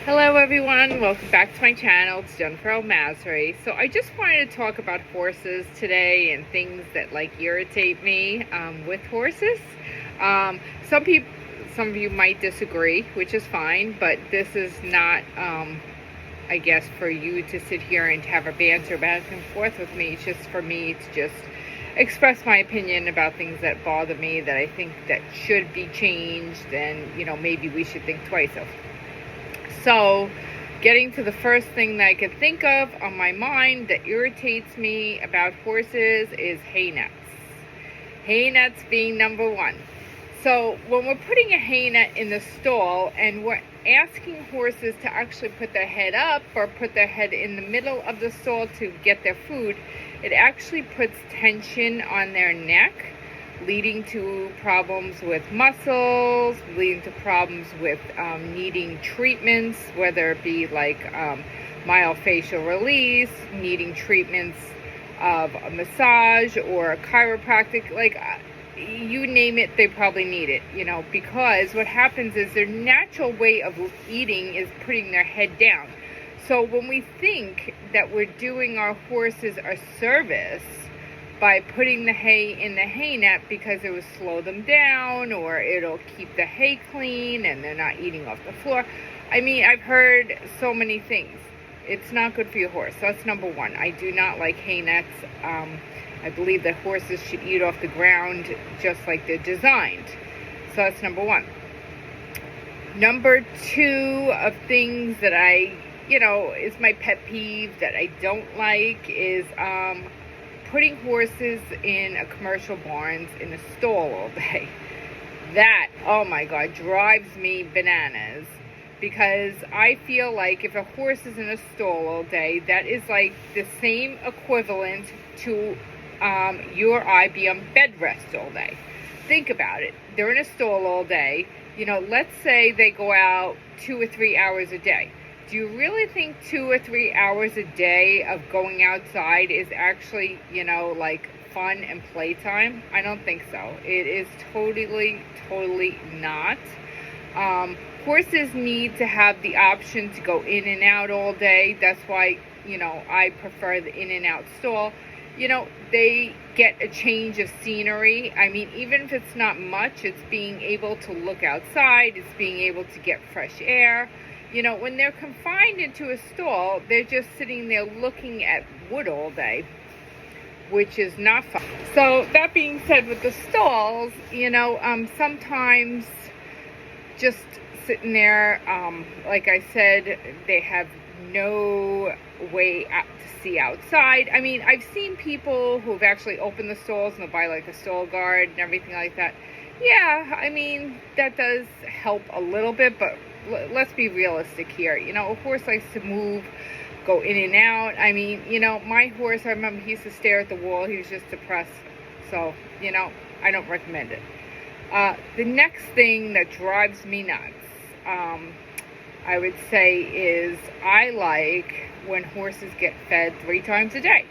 Hello everyone, welcome back to my channel. It's Jennifer Almasri. So I just wanted to talk about horses today and things that irritate me with horses. Um, some people, some of you might disagree, which is fine, but this is not, I guess, for you to sit here and have a banter back and forth with me. It's just for me to just express my opinion about things that bother me, that I think that should be changed, and maybe we should think twice of. So, getting to the first thing that I could think of on my mind that irritates me about horses is hay nets. Hay nets being number one. So, when we're putting a hay net in the stall and we're asking horses to actually put their head up or put their head in the middle of the stall to get their food, it actually puts tension on their neck, leading to problems with muscles, leading to problems with needing treatments, whether it be myofascial release, needing treatments of a massage or a chiropractic, you name it, they probably need it, because what happens is their natural way of eating is putting their head down. So when we think that we're doing our horses a service by putting the hay in the hay net because it will slow them down or it'll keep the hay clean and they're not eating off the floor. I mean, I've heard so many things. It's not good for your horse. That's number one. I do not like hay nets. I believe that horses should eat off the ground just like they're designed. So that's number one. Number two of things that is my pet peeve that I don't like is putting horses in a commercial barns in a stall all day. That, oh my God, drives me bananas, because I feel like if a horse is in a stall all day, that is like the same equivalent to you or I be on bed rest all day. Think about it. They're in a stall all day. Let's say they go out 2 or 3 hours a day. Do you really think 2 or 3 hours a day of going outside is actually, fun and playtime? I don't think so. It is totally not. Horses need to have the option to go in and out all day. That's why, I prefer the in and out stall. They get a change of scenery. I mean, even if it's not much, it's being able to look outside. It's being able to get fresh air. When they're confined into a stall, they're just sitting there looking at wood all day, which is not fun. So that being said, with the stalls, sometimes just sitting there, like I said, they have no way out to see outside. I mean, I've seen people who've actually opened the stalls and they'll buy a stall guard and everything like that. Yeah, I mean, that does help a little bit, but let's be realistic here. A horse likes to move, go in and out. I mean, my horse, I remember he used to stare at the wall. He was just depressed. So, I don't recommend it. The next thing that drives me nuts, I would say, is I like when horses get fed 3 times a day.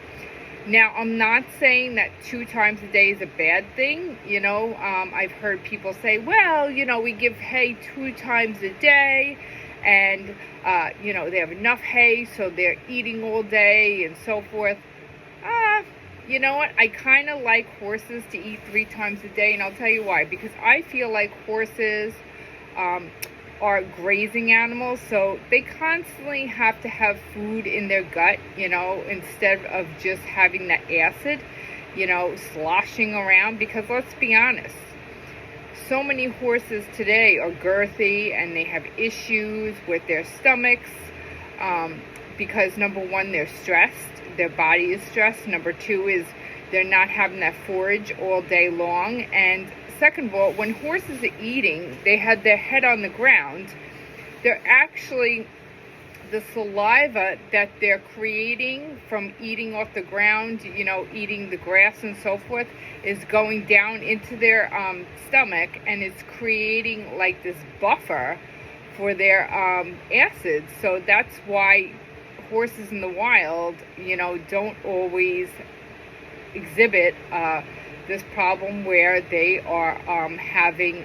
Now, I'm not saying that 2 times a day is a bad thing. I've heard people say, well, we give hay 2 times a day and, they have enough hay, so they're eating all day and so forth. You know what? I kind of like horses to eat 3 times a day, and I'll tell you why. Because I feel like horses are grazing animals, so they constantly have to have food in their gut, instead of just having that acid, sloshing around. Because let's be honest, so many horses today are girthy and they have issues with their stomachs, because number one, they're stressed, their body is stressed. Number two is they're not having that forage all day long. And second of all, when horses are eating, they had their head on the ground. They're actually, the saliva that they're creating from eating off the ground, eating the grass and so forth, is going down into their stomach, and it's creating this buffer for their acids. So that's why horses in the wild, don't always exhibit this problem where they are having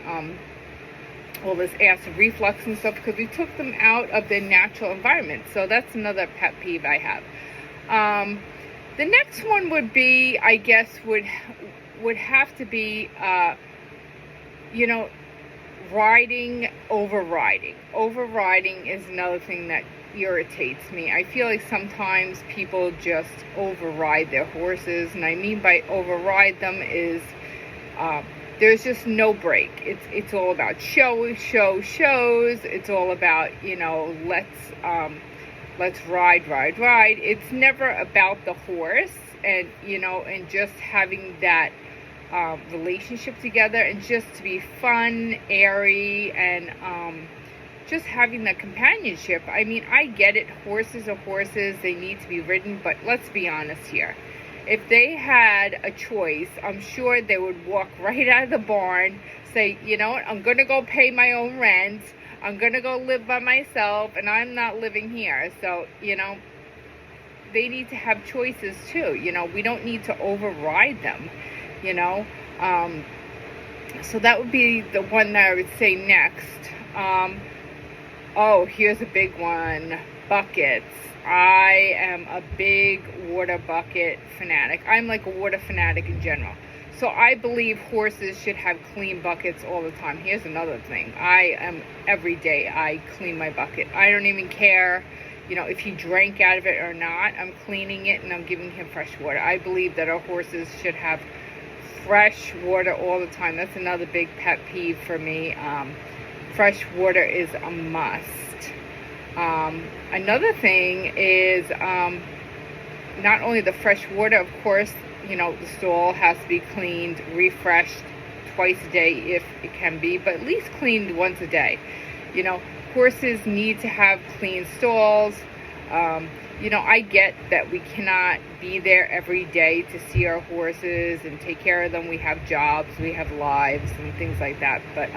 all this acid reflux and stuff, because we took them out of their natural environment. So that's another pet peeve I have. The next one would be, I guess, would have to be, you know, overriding. Overriding is another thing that irritates me. I feel like sometimes people just override their horses, and I mean by override them is there's just no break. It's all about shows. It's all about, you know, let's ride. It's never about the horse, and, you know, and just having that relationship together, and just to be fun, airy, and just having that companionship. I mean, I get it. Horses are horses. They need to be ridden, but let's be honest here. If they had a choice, I'm sure they would walk right out of the barn, say, you know what, I'm going to go pay my own rent. I'm going to go live by myself, and I'm not living here. So, you know, they need to have choices too. You know, we don't need to override them, you know. So that would be the one that I would say next. Oh, here's a big one. Buckets. I am a big water bucket fanatic. I'm like a water fanatic in general. So I believe horses should have clean buckets all the time. Here's another thing. Every day I clean my bucket. I don't even care, you know, if he drank out of it or not. I'm cleaning it and I'm giving him fresh water. I believe that our horses should have fresh water all the time. That's another big pet peeve for me. Fresh water is a must. Another thing is not only the fresh water, of course, you know, the stall has to be cleaned, refreshed twice a day if it can be, but at least cleaned once a day. You know, horses need to have clean stalls. You know, I get that we cannot be there every day to see our horses and take care of them. We have jobs, we have lives and things like that. But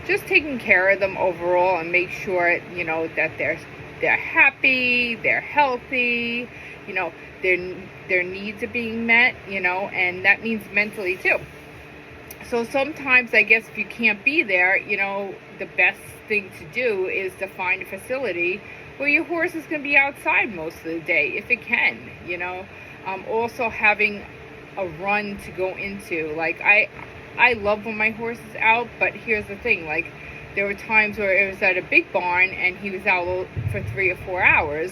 just taking care of them overall and make sure, you know, that they're happy, they're healthy, you know, their needs are being met, you know, and that means mentally too. So sometimes, I guess, if you can't be there, you know, the best thing to do is to find a facility where your horse is going to be outside most of the day, if it can, you know. Also having a run to go into. Like, I love when my horse is out, but here's the thing, like, there were times where it was at a big barn and he was out for 3 or 4 hours,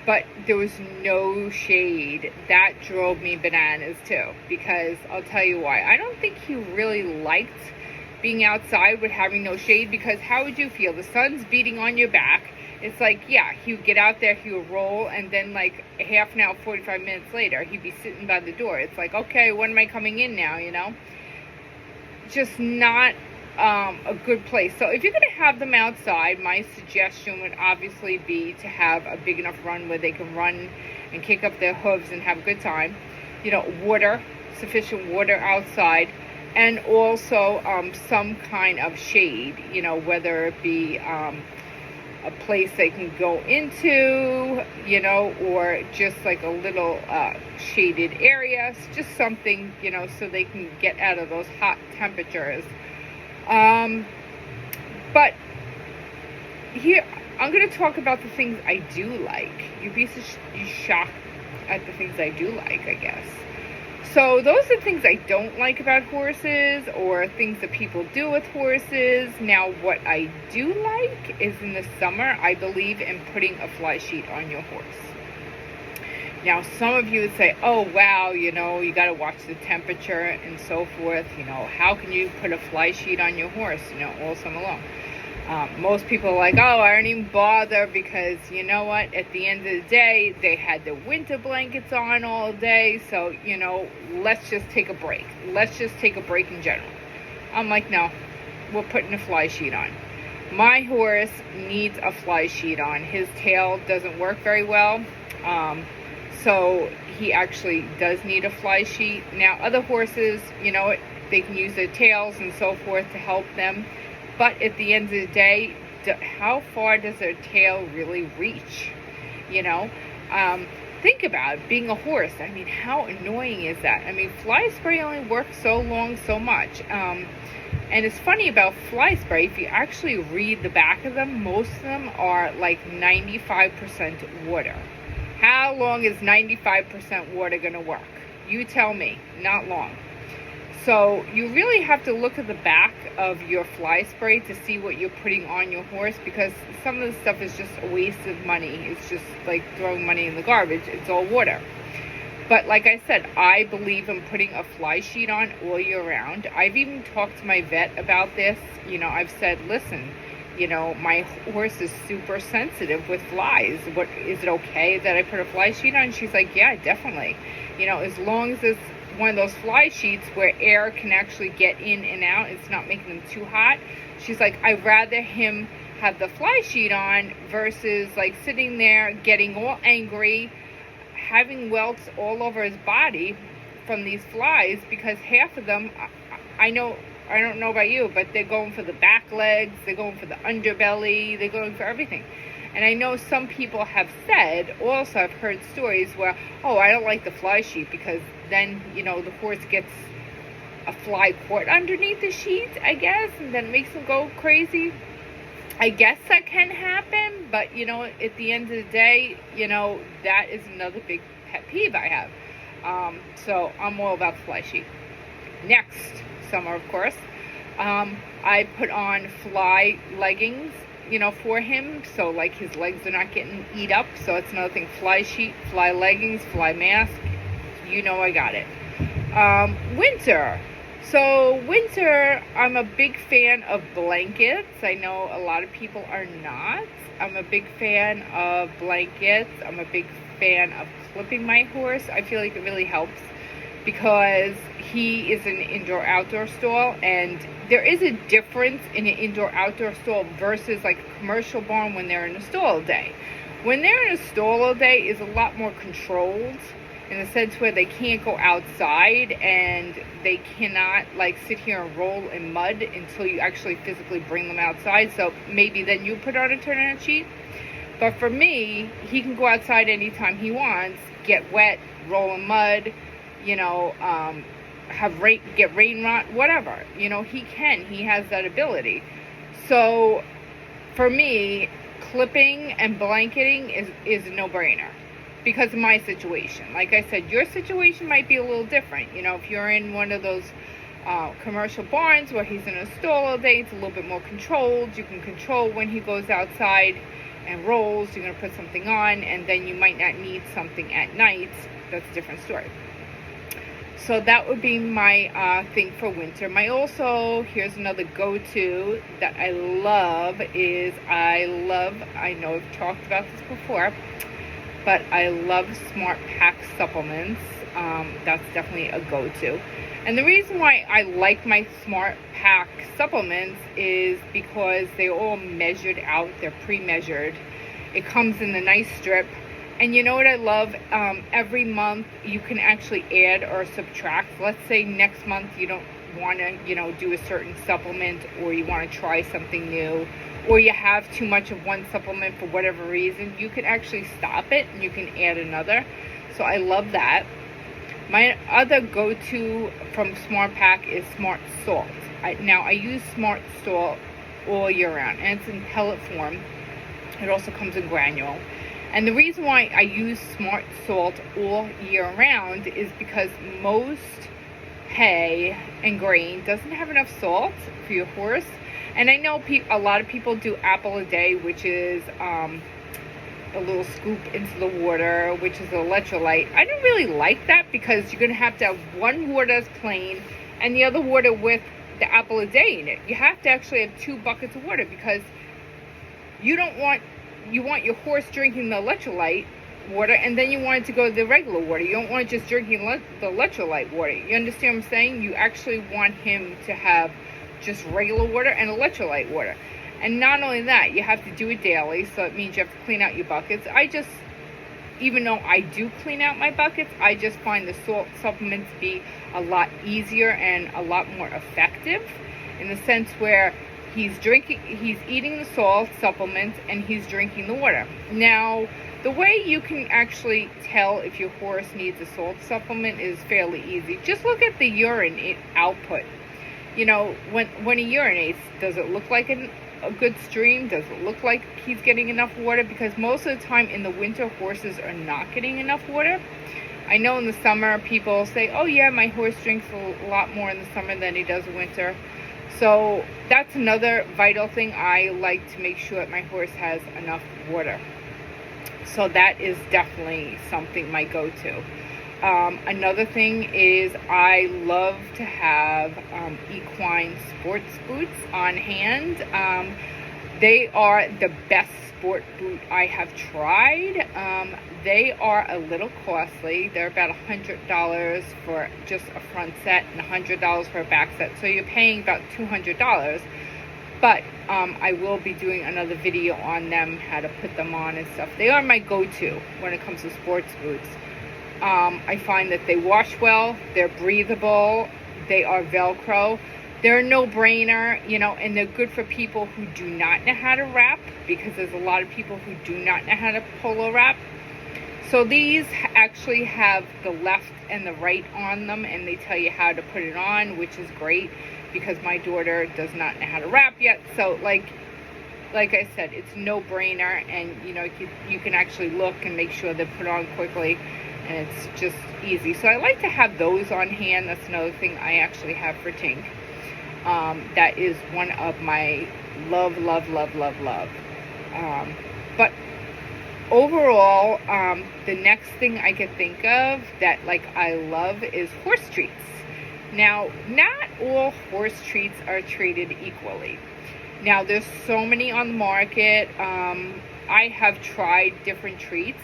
but there was no shade. That drove me bananas too, because I'll tell you why. I don't think he really liked being outside with having no shade, because how would you feel? The sun's beating on your back. It's like, yeah, he would get out there, he would roll, and then like a half an hour, 45 minutes later, he'd be sitting by the door. It's like, okay, when am I coming in now, you know? Just not a good place. So if you're going to have them outside, my suggestion would obviously be to have a big enough run where they can run and kick up their hooves and have a good time. You know, water, sufficient water outside, and also some kind of shade, you know, whether it be a place they can go into, you know, or just like a little shaded area, just something, you know, so they can get out of those hot temperatures. But here, I'm going to talk about the things I do like. You'd be shocked at the things I do like, I guess. So those are things I don't like about horses, or things that people do with horses. Now, what I do like is in the summer, I believe in putting a fly sheet on your horse. Now, some of you would say, oh, wow, you know, you got to watch the temperature and so forth. You know, how can you put a fly sheet on your horse, you know, all summer long? Most people are like, oh, I don't even bother, because you know what? At the end of the day, they had their winter blankets on all day. So, you know, let's just take a break. Let's just take a break in general. I'm like, no, we're putting a fly sheet on. My horse needs a fly sheet on. His tail doesn't work very well. So he actually does need a fly sheet. Now, other horses, you know, they can use their tails and so forth to help them. But at the end of the day, how far does their tail really reach? You know, think about it, being a horse. I mean, how annoying is that? I mean, fly spray only works so long, so much. And it's funny about fly spray, if you actually read the back of them, most of them are like 95% water. How long is 95% water going to work? You tell me. Not long. So you really have to look at the back of your fly spray to see what you're putting on your horse, because some of the stuff is just a waste of money. It's just like throwing money in the garbage. It's all water. But like I said, I believe in putting a fly sheet on all year round. I've even talked to my vet about this. I've said, listen, my horse is super sensitive with flies. What, is it okay that I put a fly sheet on? She's like, yeah, definitely. As long as it's one of those fly sheets where air can actually get in and out, it's not making them too hot. She's like, I'd rather him have the fly sheet on versus like sitting there getting all angry, having welts all over his body from these flies, because half of them, I don't know about you, but they're going for the back legs, they're going for the underbelly, they're going for everything. And I know some people have said, also I've heard stories where, oh, I don't like the fly sheet because then, the horse gets a fly caught underneath the sheet, I guess, and then it makes them go crazy. I guess that can happen, but, at the end of the day, that is another big pet peeve I have. So I'm all about the fly sheet. Next summer, of course, I put on fly leggings, for him, so like his legs are not getting eat up. So it's another thing: fly sheet, fly leggings, fly mask. I got it. Winter. So winter, I'm a big fan of blankets. I know a lot of people are not. I'm a big fan of blankets. I'm a big fan of clipping my horse. I feel like it really helps because he is an indoor-outdoor stall, and there is a difference in an indoor-outdoor stall versus like a commercial barn when they're in a stall all day. When they're in a stall all day is a lot more controlled, in the sense where they can't go outside and they cannot like sit here and roll in mud until you actually physically bring them outside. So maybe then you put on a turnout sheet. But for me, he can go outside anytime he wants, get wet, roll in mud, get rain rot, whatever. He has that ability. So for me, clipping and blanketing is a no-brainer because of my situation. Like I said, your situation might be a little different. If you're in one of those commercial barns where he's in a stall all day, it's a little bit more controlled. You can control when he goes outside and rolls. You're going to put something on, and then you might not need something at night. That's a different story. So that would be my thing for winter. Here's another go-to that I love is, I know I've talked about this before, but I love Smart Pack supplements. That's definitely a go-to. And the reason why I like my Smart Pack supplements is because they're all measured out. They're pre-measured. It comes in a nice strip. And you know what I love? Every month you can actually add or subtract. Let's say next month you don't want to, do a certain supplement, or you want to try something new, or you have too much of one supplement for whatever reason, you can actually stop it and you can add another. So I love that. My other go-to from Smart Pack is Smart Salt. I use Smart Salt all year round, and it's in pellet form. It also comes in granule. And the reason why I use Smart Salt all year round is because most hay and grain doesn't have enough salt for your horse. And I know a lot of people do apple a day, which is a little scoop into the water, which is electrolyte. I don't really like that because you're going to have one water that's plain and the other water with the apple a day in it. You have to actually have 2 buckets of water because you want your horse drinking the electrolyte water, and then you want it to go to the regular water. You don't want it just drinking the electrolyte water. You understand what I'm saying? You actually want him to have just regular water and electrolyte water. And not only that, you have to do it daily, so it means you have to clean out your buckets. Even though I do clean out my buckets, I just find the salt supplements be a lot easier and a lot more effective, in the sense where he's eating the salt supplements and he's drinking the water. Now, the way you can actually tell if your horse needs a salt supplement is fairly easy. Just look at the urine output. you know, when he urinates, does it look like a good stream? Does it look like he's getting enough water? Because most of the time in the winter, horses are not getting enough water. I know in the summer people say, oh yeah, my horse drinks a lot more in the summer than he does in winter. So that's another vital thing. I like to make sure that my horse has enough water. So that is definitely something, my go-to. Another thing is I love to have equine sports boots on hand. They are the best sport boot I have tried. They are a little costly. They're about $100 for just a front set and $100 for a back set. So you're paying about $200. But I will be doing another video on them, how to put them on and stuff. They are my go-to when it comes to sports boots. I find that they wash well, they're breathable, they are Velcro. They're a no-brainer, you know, and they're good for people who do not know how to wrap, because there's a lot of people who do not know how to polo wrap. So these actually have the left and the right on them, and they tell you how to put it on, which is great, because my daughter does not know how to wrap yet. So like I said, it's no-brainer, and you know, you can actually look and make sure they're put on quickly, and it's just easy. So I like to have those on hand. That's another thing I actually have for Tink. That is one of my love. But overall, the next thing I could think of that like I love is horse treats. Now, not all horse treats are treated equally. Now, there's so many on the market. I have tried different treats.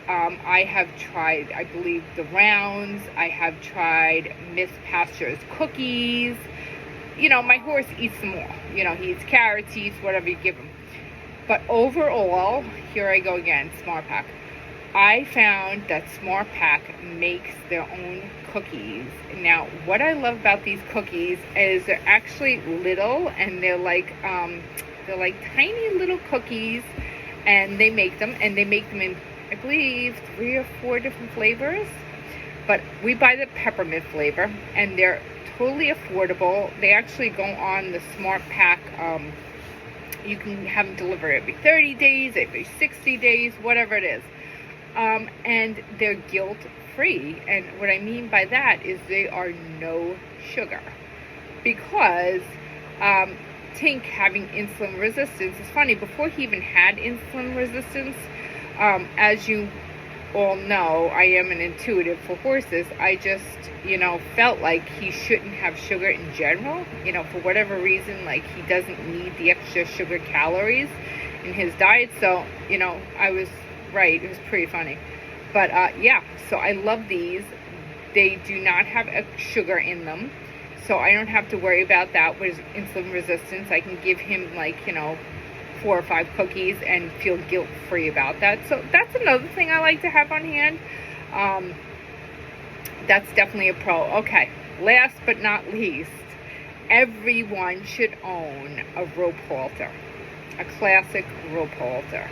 I have tried, I believe, the rounds. I have tried Miss Pasture's cookies. You know, my horse eats them all. You know, he eats carrots, he eats whatever you give him. But overall, here I go again, Smart Pack. I found that Smart Pack makes their own cookies. Now, what I love about these cookies is they're actually little, and they're like tiny little cookies, and they make them in, I believe, 3 or 4 different flavors. But we buy the peppermint flavor, and they're totally affordable. They actually go on the Smart Pack. You can have them delivered every 30 days, every 60 days, whatever it is. And they're guilt-free. And what I mean by that is they are no sugar. Because Tink having insulin resistance, it's funny, before he even had insulin resistance, as you all know, I am an intuitive for horses. I just, you know, felt like he shouldn't have sugar in general. You know, for whatever reason, like he doesn't need the extra sugar calories in his diet. So, you know, I was right. It was pretty funny. But yeah, so I love these. They do not have sugar in them. So I don't have to worry about that with insulin resistance. I can give him, like, you know, 4 or 5 cookies and feel guilt-free about that. So that's another thing I like to have on hand. That's definitely a pro. Okay, last but not least, everyone should own a rope halter, a classic rope halter.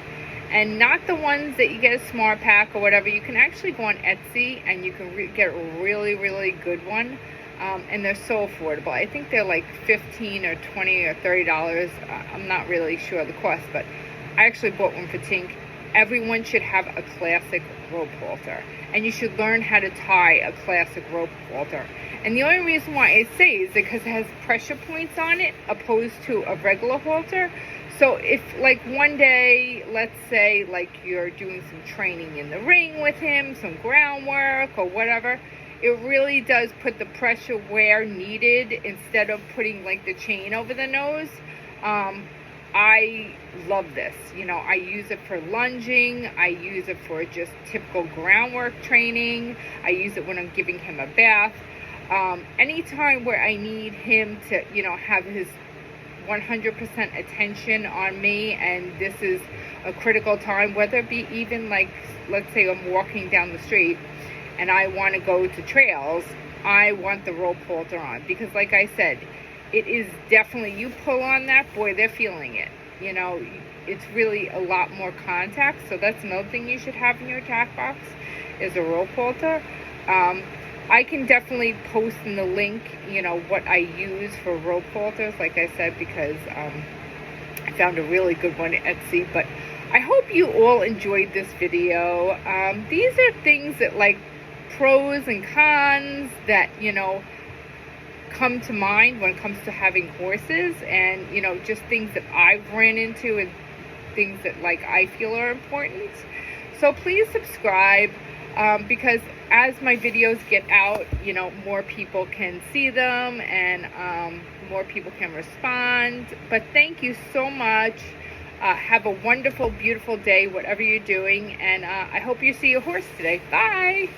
And not the ones that you get a Smart Pack or whatever. You can actually go on Etsy and you can get a really good one. And they're so affordable. I think they're like $15 or $20 or $30. I'm not really sure of the cost, but I actually bought one for Tink. Everyone should have a classic rope halter, and you should learn how to tie a classic rope halter. And the only reason why I say is because it has pressure points on it opposed to a regular halter. So if, like, one day, let's say, like, you're doing some training in the ring with him, some groundwork or whatever, it really does put the pressure where needed instead of putting, like, the chain over the nose. I love this. You know, I use it for lunging. I use it for just typical groundwork training. I use it when I'm giving him a bath. Anytime where I need him to, you know, have his 100% attention on me, and this is a critical time, whether it be even, like, let's say I'm walking down the street and I want to go to trails, I want the rope halter on, because like I said, it is definitely, you pull on that, boy, they're feeling it. You know, it's really a lot more contact. So that's another thing you should have in your tack box, is a rope halter. I can definitely post in the link, what I use for rope halters, like I said, because I found a really good one at Etsy. But I hope you all enjoyed this video. These are things that, like, pros and cons that, come to mind when it comes to having horses, and, just things that I've ran into and things that, like, I feel are important. So please subscribe, because as my videos get out, more people can see them, and more people can respond. But thank you so much. Have a wonderful, beautiful day, whatever you're doing, and I hope you see a horse today. Bye.